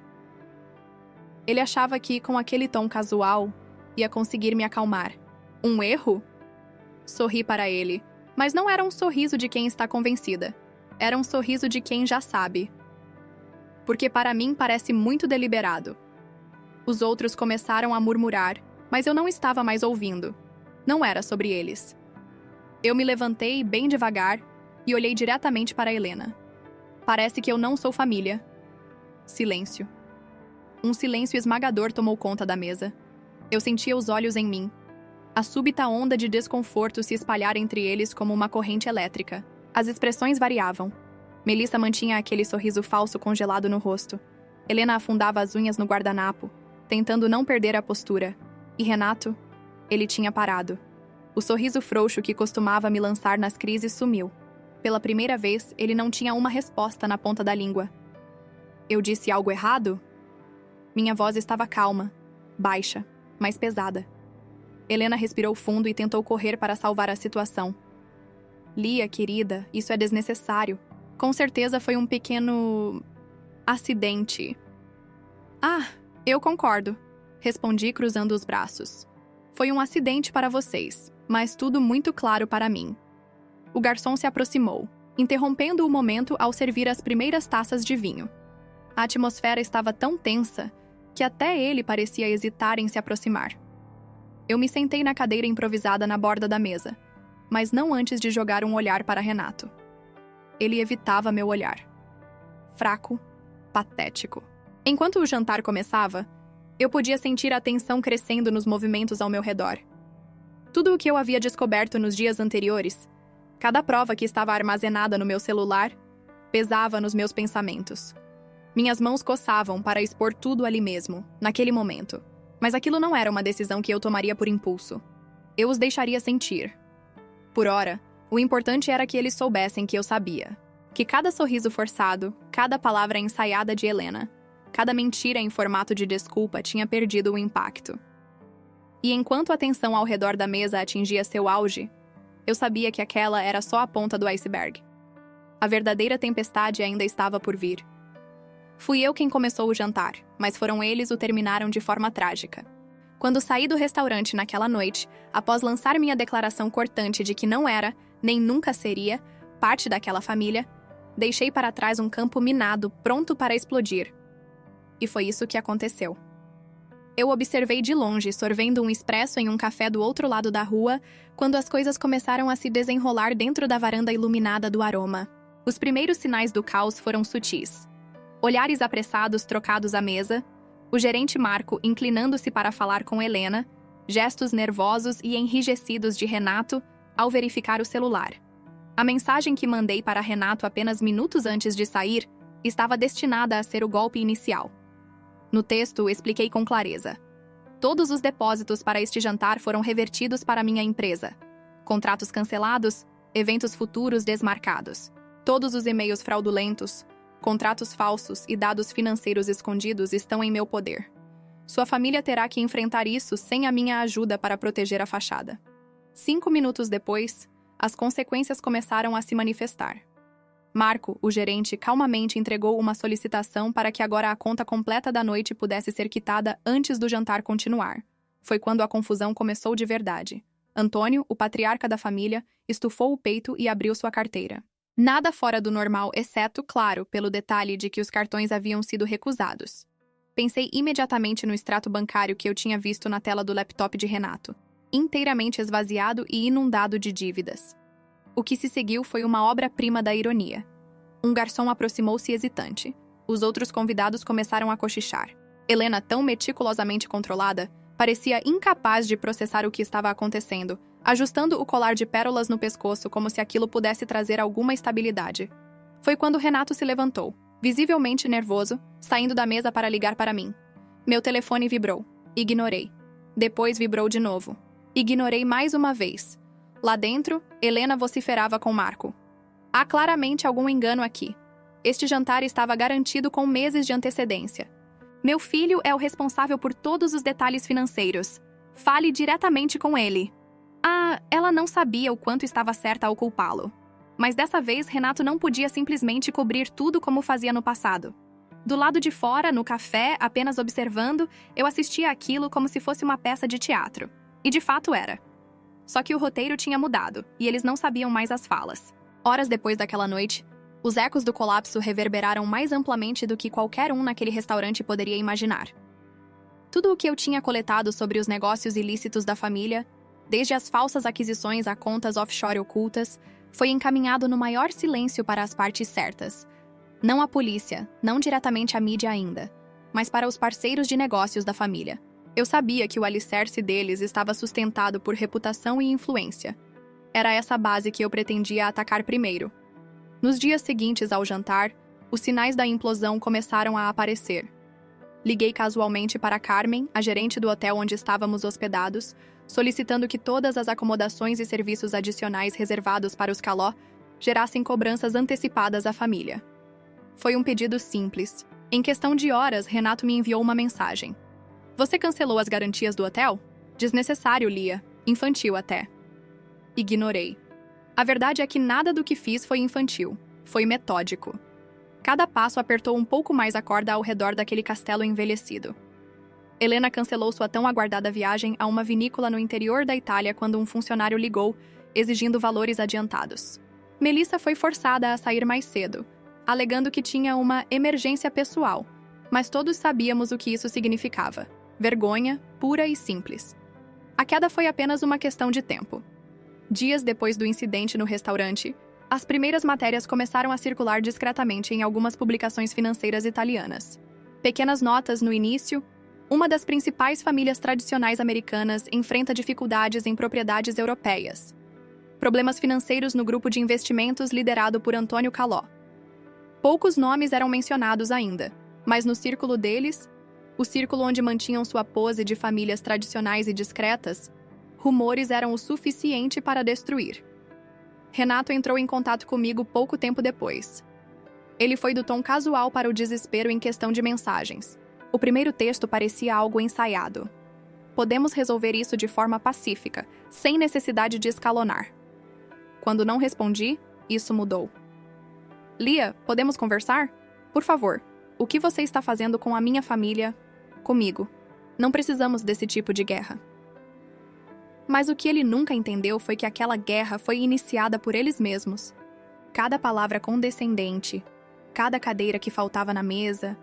Ele achava que, com aquele tom casual, ia conseguir me acalmar. Um erro? Sorri para ele, mas não era um sorriso de quem está convencida. Era um sorriso de quem já sabe. Porque para mim parece muito deliberado. Os outros começaram a murmurar, mas eu não estava mais ouvindo. Não era sobre eles. Eu me levantei bem devagar e olhei diretamente para Helena. Parece que eu não sou família. Silêncio. Um silêncio esmagador tomou conta da mesa. Eu sentia os olhos em mim. A súbita onda de desconforto se espalhar entre eles como uma corrente elétrica. As expressões variavam. Melissa mantinha aquele sorriso falso congelado no rosto. Helena afundava as unhas no guardanapo, tentando não perder a postura. E Renato? Ele tinha parado. O sorriso frouxo que costumava me lançar nas crises sumiu. Pela primeira vez, ele não tinha uma resposta na ponta da língua. Eu disse algo errado? Minha voz estava calma, baixa, mas pesada. Helena respirou fundo e tentou correr para salvar a situação. Lia, querida, isso é desnecessário. Com certeza foi um pequeno... acidente. Ah, eu concordo, respondi cruzando os braços. Foi um acidente para vocês, mas tudo muito claro para mim. O garçom se aproximou, interrompendo o momento ao servir as primeiras taças de vinho. A atmosfera estava tão tensa que até ele parecia hesitar em se aproximar. Eu me sentei na cadeira improvisada na borda da mesa, mas não antes de jogar um olhar para Renato. Ele evitava meu olhar. Fraco, patético. Enquanto o jantar começava, eu podia sentir a tensão crescendo nos movimentos ao meu redor. Tudo o que eu havia descoberto nos dias anteriores, cada prova que estava armazenada no meu celular, pesava nos meus pensamentos. Minhas mãos coçavam para expor tudo ali mesmo, naquele momento. Mas aquilo não era uma decisão que eu tomaria por impulso. Eu os deixaria sentir. Por ora, o importante era que eles soubessem que eu sabia. Que cada sorriso forçado, cada palavra ensaiada de Helena, cada mentira em formato de desculpa tinha perdido o impacto. E enquanto a tensão ao redor da mesa atingia seu auge, eu sabia que aquela era só a ponta do iceberg. A verdadeira tempestade ainda estava por vir. Fui eu quem começou o jantar, mas foram eles o terminaram de forma trágica. Quando saí do restaurante naquela noite, após lançar minha declaração cortante de que não era, nem nunca seria, parte daquela família, deixei para trás um campo minado pronto para explodir. E foi isso que aconteceu. Eu observei de longe, sorvendo um expresso em um café do outro lado da rua, quando as coisas começaram a se desenrolar dentro da varanda iluminada do Aroma. Os primeiros sinais do caos foram sutis. Olhares apressados trocados à mesa, o gerente Marco inclinando-se para falar com Helena, gestos nervosos e enrijecidos de Renato ao verificar o celular. A mensagem que mandei para Renato apenas minutos antes de sair estava destinada a ser o golpe inicial. No texto, expliquei com clareza. Todos os depósitos para este jantar foram revertidos para minha empresa. Contratos cancelados, eventos futuros desmarcados. Todos os e-mails fraudulentos, contratos falsos e dados financeiros escondidos estão em meu poder. Sua família terá que enfrentar isso sem a minha ajuda para proteger a fachada. 5 minutos depois, as consequências começaram a se manifestar. Marco, o gerente, calmamente entregou uma solicitação para que agora a conta completa da noite pudesse ser quitada antes do jantar continuar. Foi quando a confusão começou de verdade. Antônio, o patriarca da família, estufou o peito e abriu sua carteira. Nada fora do normal, exceto, claro, pelo detalhe de que os cartões haviam sido recusados. Pensei imediatamente no extrato bancário que eu tinha visto na tela do laptop de Renato, inteiramente esvaziado e inundado de dívidas. O que se seguiu foi uma obra-prima da ironia. Um garçom aproximou-se hesitante. Os outros convidados começaram a cochichar. Helena, tão meticulosamente controlada, parecia incapaz de processar o que estava acontecendo, ajustando o colar de pérolas no pescoço como se aquilo pudesse trazer alguma estabilidade. Foi quando Renato se levantou, visivelmente nervoso, saindo da mesa para ligar para mim. Meu telefone vibrou. Ignorei. Depois vibrou de novo. Ignorei mais uma vez. Lá dentro, Helena vociferava com Marco. Há claramente algum engano aqui. Este jantar estava garantido com meses de antecedência. Meu filho é o responsável por todos os detalhes financeiros. Fale diretamente com ele. Ah, ela não sabia o quanto estava certa ao culpá-lo. Mas dessa vez, Renato não podia simplesmente cobrir tudo como fazia no passado. Do lado de fora, no café, apenas observando, eu assistia aquilo como se fosse uma peça de teatro. E de fato era. Só que o roteiro tinha mudado, e eles não sabiam mais as falas. Horas depois daquela noite, os ecos do colapso reverberaram mais amplamente do que qualquer um naquele restaurante poderia imaginar. Tudo o que eu tinha coletado sobre os negócios ilícitos da família, desde as falsas aquisições a contas offshore ocultas, foi encaminhado no maior silêncio para as partes certas. Não à polícia, não diretamente à mídia ainda, mas para os parceiros de negócios da família. Eu sabia que o alicerce deles estava sustentado por reputação e influência. Era essa base que eu pretendia atacar primeiro. Nos dias seguintes ao jantar, os sinais da implosão começaram a aparecer. Liguei casualmente para Carmen, a gerente do hotel onde estávamos hospedados, solicitando que todas as acomodações e serviços adicionais reservados para os Caló gerassem cobranças antecipadas à família. Foi um pedido simples. Em questão de horas, Renato me enviou uma mensagem. Você cancelou as garantias do hotel? Desnecessário, Lia. Infantil até. Ignorei. A verdade é que nada do que fiz foi infantil. Foi metódico. Cada passo apertou um pouco mais a corda ao redor daquele castelo envelhecido. Helena cancelou sua tão aguardada viagem a uma vinícola no interior da Itália quando um funcionário ligou, exigindo valores adiantados. Melissa foi forçada a sair mais cedo, alegando que tinha uma emergência pessoal, mas todos sabíamos o que isso significava. Vergonha, pura e simples. A queda foi apenas uma questão de tempo. Dias depois do incidente no restaurante, as primeiras matérias começaram a circular discretamente em algumas publicações financeiras italianas. Pequenas notas no início. Uma das principais famílias tradicionais americanas enfrenta dificuldades em propriedades europeias. Problemas financeiros no grupo de investimentos liderado por Antônio Caló. Poucos nomes eram mencionados ainda, mas no círculo deles, o círculo onde mantinham sua pose de famílias tradicionais e discretas, rumores eram o suficiente para destruir. Renato entrou em contato comigo pouco tempo depois. Ele foi do tom casual para o desespero em questão de mensagens. O primeiro texto parecia algo ensaiado. Podemos resolver isso de forma pacífica, sem necessidade de escalonar. Quando não respondi, isso mudou. Lia, podemos conversar? Por favor, o que você está fazendo com a minha família, comigo? Não precisamos desse tipo de guerra. Mas o que ele nunca entendeu foi que aquela guerra foi iniciada por eles mesmos. Cada palavra condescendente, cada cadeira que faltava na mesa,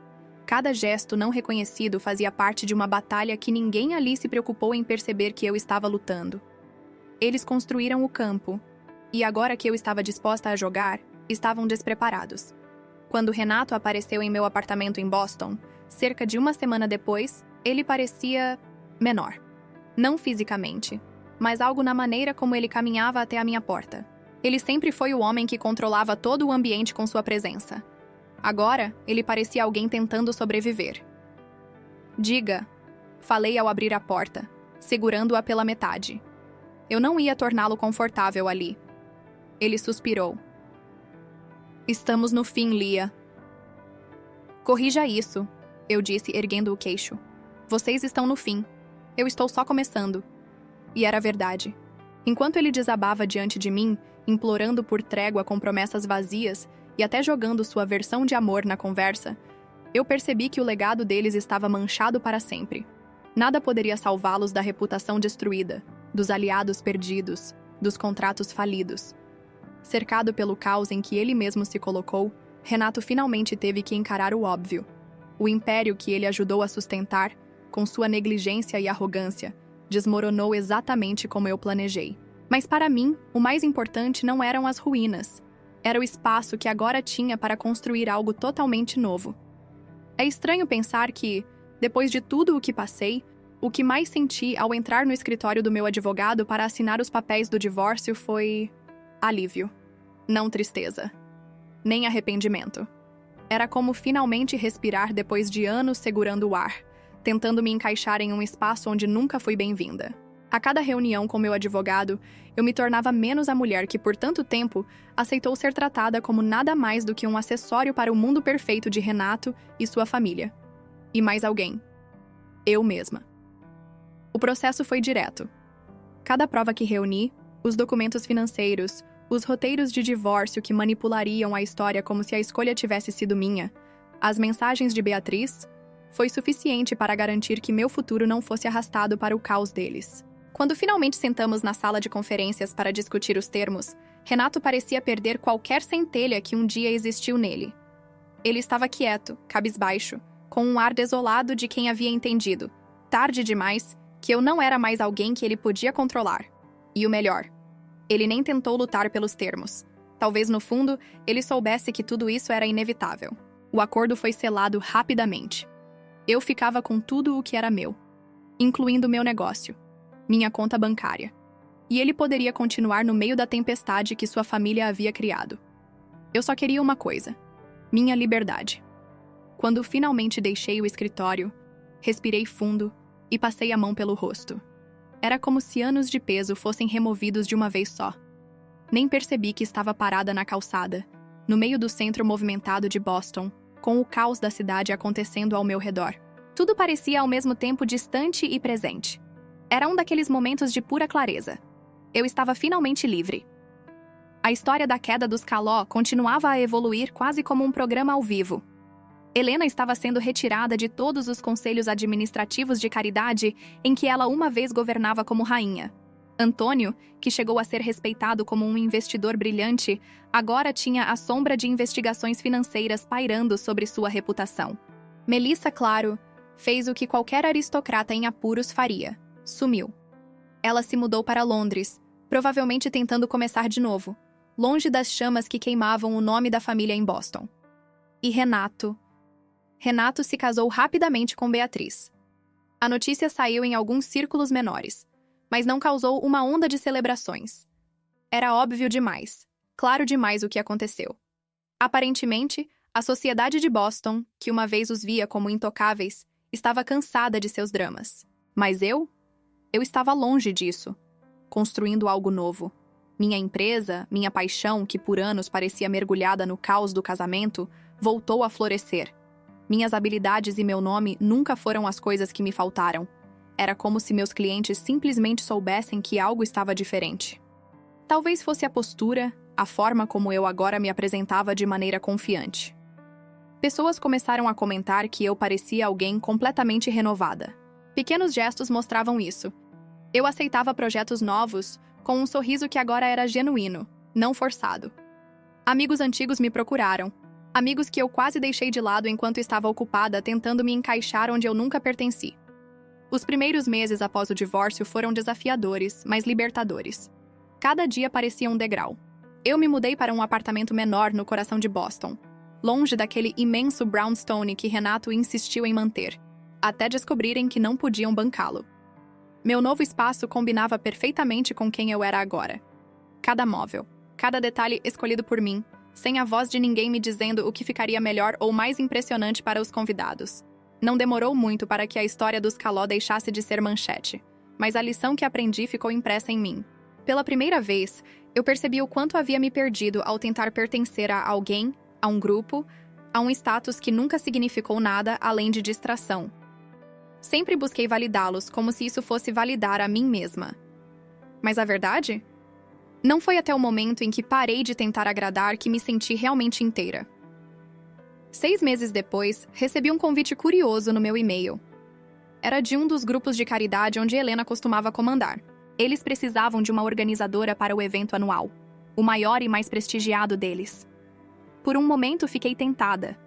cada gesto não reconhecido fazia parte de uma batalha que ninguém ali se preocupou em perceber que eu estava lutando. Eles construíram o campo, e agora que eu estava disposta a jogar, estavam despreparados. Quando Renato apareceu em meu apartamento em Boston, cerca de uma semana depois, ele parecia menor. Não fisicamente, mas algo na maneira como ele caminhava até a minha porta. Ele sempre foi o homem que controlava todo o ambiente com sua presença. Agora, ele parecia alguém tentando sobreviver. Diga, falei ao abrir a porta, segurando-a pela metade. Eu não ia torná-lo confortável ali. Ele suspirou. Estamos no fim, Lia. Corrija isso, eu disse, erguendo o queixo. Vocês estão no fim. Eu estou só começando. E era verdade. Enquanto ele desabava diante de mim, implorando por trégua com promessas vazias e até jogando sua versão de amor na conversa, eu percebi que o legado deles estava manchado para sempre. Nada poderia salvá-los da reputação destruída, dos aliados perdidos, dos contratos falidos. Cercado pelo caos em que ele mesmo se colocou, Renato finalmente teve que encarar o óbvio. O império que ele ajudou a sustentar, com sua negligência e arrogância, desmoronou exatamente como eu planejei. Mas para mim, o mais importante não eram as ruínas. Era o espaço que agora tinha para construir algo totalmente novo. É estranho pensar que, depois de tudo o que passei, o que mais senti ao entrar no escritório do meu advogado para assinar os papéis do divórcio foi alívio. Não tristeza. Nem arrependimento. Era como finalmente respirar depois de anos segurando o ar, tentando me encaixar em um espaço onde nunca fui bem-vinda. A cada reunião com meu advogado, eu me tornava menos a mulher que, por tanto tempo, aceitou ser tratada como nada mais do que um acessório para o mundo perfeito de Renato e sua família. E mais alguém. Eu mesma. O processo foi direto. Cada prova que reuni, os documentos financeiros, os roteiros de divórcio que manipulariam a história como se a escolha tivesse sido minha, As mensagens de Beatriz foi suficiente para garantir que meu futuro não fosse arrastado para o caos deles. Quando finalmente sentamos na sala de conferências para discutir os termos, Renato parecia perder qualquer centelha que um dia existiu nele. Ele estava quieto, cabisbaixo, com um ar desolado de quem havia entendido, tarde demais, que eu não era mais alguém que ele podia controlar. E o melhor, ele nem tentou lutar pelos termos. Talvez no fundo, ele soubesse que tudo isso era inevitável. O acordo foi selado rapidamente. Eu ficava com tudo o que era meu, incluindo meu negócio, minha conta bancária. E ele poderia continuar no meio da tempestade que sua família havia criado. Eu só queria uma coisa: minha liberdade. Quando finalmente deixei o escritório, respirei fundo e passei a mão pelo rosto. Era como se anos de peso fossem removidos de uma vez só. Nem percebi que estava parada na calçada, no meio do centro movimentado de Boston, com o caos da cidade acontecendo ao meu redor. Tudo parecia ao mesmo tempo distante e presente. Era um daqueles momentos de pura clareza. Eu estava finalmente livre. A história da queda dos Caló continuava a evoluir quase como um programa ao vivo. Helena estava sendo retirada de todos os conselhos administrativos de caridade em que ela uma vez governava como rainha. Antônio, que chegou a ser respeitado como um investidor brilhante, agora tinha a sombra de investigações financeiras pairando sobre sua reputação. Melissa, claro, fez o que qualquer aristocrata em apuros faria: sumiu. Ela se mudou para Londres, provavelmente tentando começar de novo, longe das chamas que queimavam o nome da família em Boston. E Renato se casou rapidamente com Beatriz. A notícia saiu em alguns círculos menores, mas não causou uma onda de celebrações. Era óbvio demais, claro demais o que aconteceu. Aparentemente, a sociedade de Boston, que uma vez os via como intocáveis, estava cansada de seus dramas. Mas eu estava longe disso, construindo algo novo. Minha empresa, minha paixão, que por anos parecia mergulhada no caos do casamento, voltou a florescer. Minhas habilidades e meu nome nunca foram as coisas que me faltaram. Era como se meus clientes simplesmente soubessem que algo estava diferente. Talvez fosse a postura, a forma como eu agora me apresentava de maneira confiante. Pessoas começaram a comentar que eu parecia alguém completamente renovada. Pequenos gestos mostravam isso. Eu aceitava projetos novos, com um sorriso que agora era genuíno, não forçado. Amigos antigos me procuraram. Amigos que eu quase deixei de lado enquanto estava ocupada tentando me encaixar onde eu nunca pertenci. Os primeiros meses após o divórcio foram desafiadores, mas libertadores. Cada dia parecia um degrau. Eu me mudei para um apartamento menor no coração de Boston, longe daquele imenso brownstone que Renato insistiu em manter, até descobrirem que não podiam bancá-lo. Meu novo espaço combinava perfeitamente com quem eu era agora. Cada móvel, cada detalhe escolhido por mim, sem a voz de ninguém me dizendo o que ficaria melhor ou mais impressionante para os convidados. Não demorou muito para que a história dos Caló deixasse de ser manchete, mas a lição que aprendi ficou impressa em mim. Pela primeira vez, eu percebi o quanto havia me perdido ao tentar pertencer a alguém, a um grupo, a um status que nunca significou nada além de distração. Sempre busquei validá-los como se isso fosse validar a mim mesma. Mas a verdade? Não foi até o momento em que parei de tentar agradar que me senti realmente inteira. 6 meses depois, recebi um convite curioso no meu e-mail. Era de um dos grupos de caridade onde Helena costumava comandar. Eles precisavam de uma organizadora para o evento anual, o maior e mais prestigiado deles. Por um momento fiquei tentada.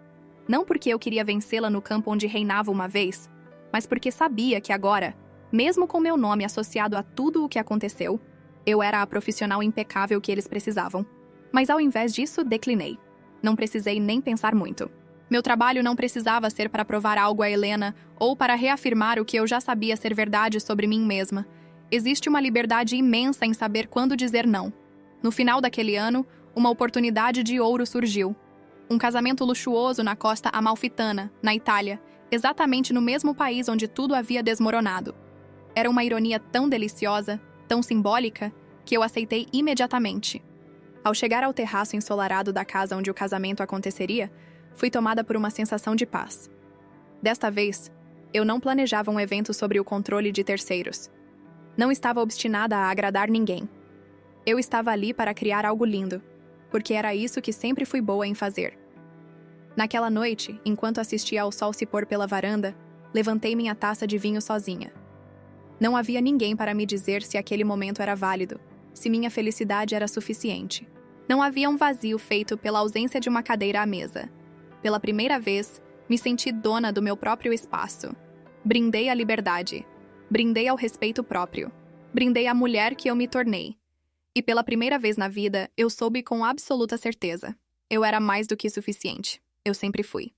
Não porque eu queria vencê-la no campo onde reinava uma vez, mas porque sabia que agora, mesmo com meu nome associado a tudo o que aconteceu, eu era a profissional impecável que eles precisavam. Mas ao invés disso, declinei. Não precisei nem pensar muito. Meu trabalho não precisava ser para provar algo a Helena ou para reafirmar o que eu já sabia ser verdade sobre mim mesma. Existe uma liberdade imensa em saber quando dizer não. No final daquele ano, uma oportunidade de ouro surgiu. Um casamento luxuoso na costa amalfitana, na Itália, exatamente no mesmo país onde tudo havia desmoronado. Era uma ironia tão deliciosa, tão simbólica, que eu aceitei imediatamente. Ao chegar ao terraço ensolarado da casa onde o casamento aconteceria, fui tomada por uma sensação de paz. Desta vez, eu não planejava um evento sobre o controle de terceiros. Não estava obstinada a agradar ninguém. Eu estava ali para criar algo lindo, porque era isso que sempre fui boa em fazer. Naquela noite, enquanto assistia ao sol se pôr pela varanda, levantei minha taça de vinho sozinha. Não havia ninguém para me dizer se aquele momento era válido, se minha felicidade era suficiente. Não havia um vazio feito pela ausência de uma cadeira à mesa. Pela primeira vez, me senti dona do meu próprio espaço. Brindei à liberdade. Brindei ao respeito próprio. Brindei à mulher que eu me tornei. E pela primeira vez na vida, eu soube com absoluta certeza. Eu era mais do que suficiente. Eu sempre fui.